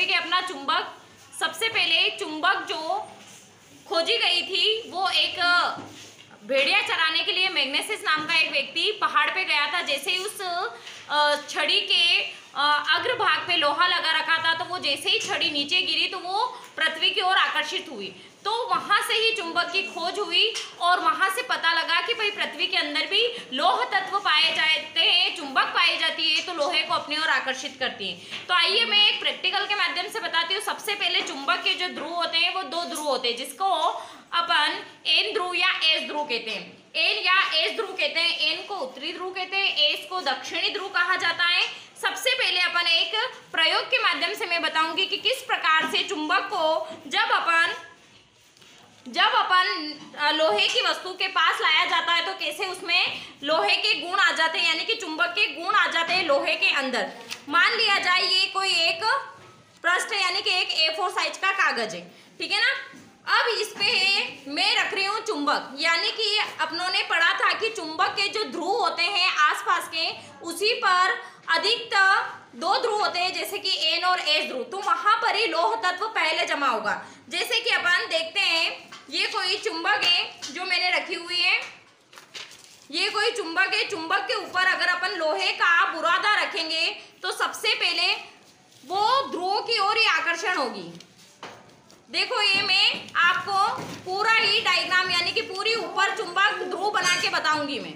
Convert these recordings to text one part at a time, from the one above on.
पृथ्वी के अपना चुंबक, सबसे पहले चुंबक जो खोजी गई थी वो एक भेड़िया चराने के लिए मैग्नेसिस नाम का एक व्यक्ति पहाड़ पे गया था। जैसे ही उस छड़ी के अग्रभाग पे लोहा लगा रखा था, तो वो जैसे ही छड़ी नीचे गिरी तो वो पृथ्वी की ओर आकर्षित हुई। तो वहां से ही चुंबक की खोज हुई और वहां से पता लगा कि भाई पृथ्वी के अंदर भी लौह तत्व पाए जाते हैं, चुंबक पाई जाती है, तो लोहे को अपनी ओर आकर्षित करती है। तो आइए मैं एक प्रैक्टिकल के माध्यम से बताती हूँ। सबसे पहले चुंबक के जो ध्रुव होते हैं वो दो ध्रुव होते हैं, जिसको अपन एन ध्रुव या एस ध्रुव कहते हैं। एन या एस ध्रुव कहते हैं। एन को उत्तरी ध्रुव कहते हैं, एस को दक्षिणी ध्रुव कहा जाता है। सबसे पहले अपन एक प्रयोग के माध्यम से मैं बताऊंगी कि किस प्रकार से चुंबक को जब अपन लोहे की वस्तु के पास लाया जाता है तो कैसे उसमें लोहे के गुण आ जाते हैं, यानी कि चुंबक के गुण आ जाते हैं लोहे के अंदर। मान लिया जाए ये कोई एक पृष्ठ है, यानी कि एक A4 साइज का कागज है, ठीक है ना। अब इस पे मैं रख रही हूँ चुंबक, यानी कि अपनों ने पढ़ा था कि चुंबक के जो ध्रुव होते हैं आसपास के, उसी पर अधिकतर दो ध्रुव होते हैं, जैसे कि एन और एस ध्रुव। तो वहां पर ही लौह तत्व पहले जमा होगा। जैसे कि अपन देखते हैं ये कोई चुंबक है जो मैंने रखी हुई है, ये कोई चुंबक है। चुंबक के ऊपर अगर अपन लोहे का बुरादा रखेंगे तो सबसे पहले वो ध्रुवों की ओर ही आकर्षण होगी। देखो ये मैं आपको पूरा ही डायग्राम, यानी कि पूरी ऊपर चुंबक ध्रुव बना के बताऊंगी मैं।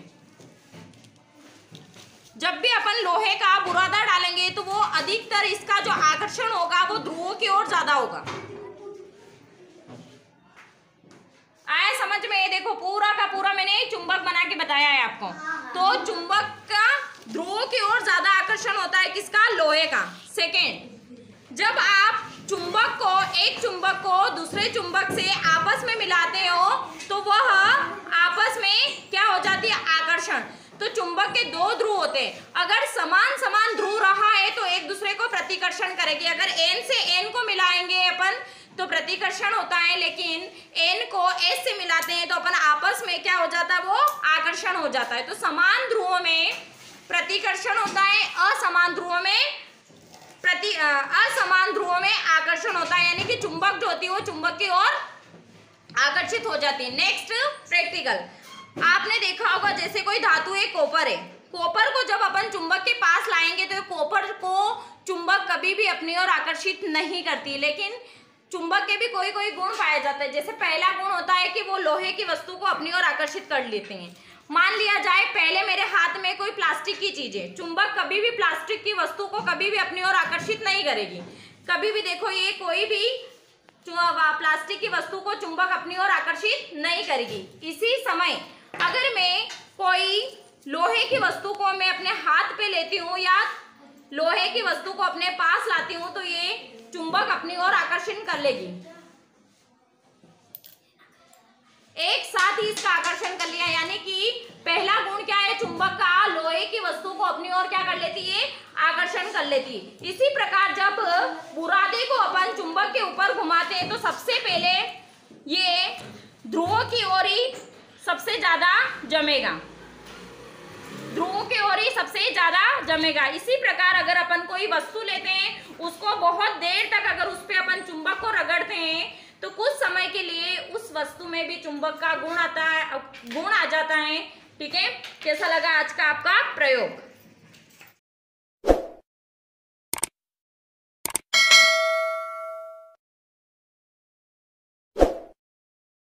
जब भी अपन लोहे का बुरादा डालेंगे तो वो अधिकतर इसका जो आकर्षण होगा वो ध्रुवों की ओर ज्यादा होगा। आया समझ में? देखो पूरा का पूरा मैंने चुंबक बना के बताया है आपको। तो चुंबक का ध्रुवों की ओर ज्यादा आकर्षण होता है, किसका? लोहे का। सेकेंड, जब आप एक चुंबक को दूसरे चुंबक से आपस में मिलाते हो तो वह आपस में क्या हो जाती है? आकर्षण। तो चुंबक के दो ध्रुव होते हैं, अगर समान ध्रुव रहा है तो एक दूसरे को प्रतिकर्षण करेगी। अगर एन से एन को मिलाएंगे अपन तो प्रतिकर्षण होता है, लेकिन एन को एस से मिलाते हैं तो अपन आपस में क्या हो जाता है? वो आकर्षण हो जाता है। तो समान ध्रुवों में प्रतिकर्षण होता है, असमान ध्रुवों में आकर्षण होता है, यानी कि चुंबक जो होती है वो चुंबक की ओर आकर्षित हो जाती है। नेक्स्ट प्रैक्टिकल, आपने देखा होगा जैसे कोई धातु है, कॉपर है। कॉपर को जब अपन चुंबक के पास लाएंगे तो कॉपर को चुंबक कभी भी अपनी ओर आकर्षित नहीं करती, लेकिन चुंबक के भी कोई गुण पाया जाता है। जैसे पहला गुण होता है कि वो लोहे की वस्तु को अपनी ओर आकर्षित कर लेते हैं। मान लिया जाए पहले मेरे हाथ में कोई प्लास्टिक की चीज है, चुंबक कभी भी प्लास्टिक की वस्तु को कभी भी अपनी ओर आकर्षित नहीं करेगी। कभी भी देखो ये कोई भी प्लास्टिक की वस्तु को चुंबक अपनी ओर आकर्षित नहीं करेगी। इसी समय अगर मैं कोई लोहे की वस्तु को मैं अपने हाथ पे लेती हूँ या लोहे की वस्तु को अपने पास लाती हूँ तो ये चुंबक अपनी ओर आकर्षण कर लेगी। एक साथ ही इसका आकर्षण कर लिया, यानी कि पहला गुण क्या है? चुंबक का लोहे की वस्तु को अपनी ओर क्या कर लेती है? आकर्षण कर लेती है। इसी प्रकार जब बुरादे को अपन चुंबक के ऊपर घुमाते हैं तो सबसे पहले ये ध्रुवों की ओर ही सबसे ज्यादा जमेगा, ध्रुवों की ओर ही सबसे ज्यादा जमेगा। इसी प्रकार अगर अपन कोई वस्तु लेते हैं, उसको बहुत देर तक अगर उस पर अपन चुंबक को रगड़ते हैं तो कुछ समय के लिए उस वस्तु में भी चुंबक का गुण आ जाता है। ठीक है, कैसा लगा आज का आपका प्रयोग?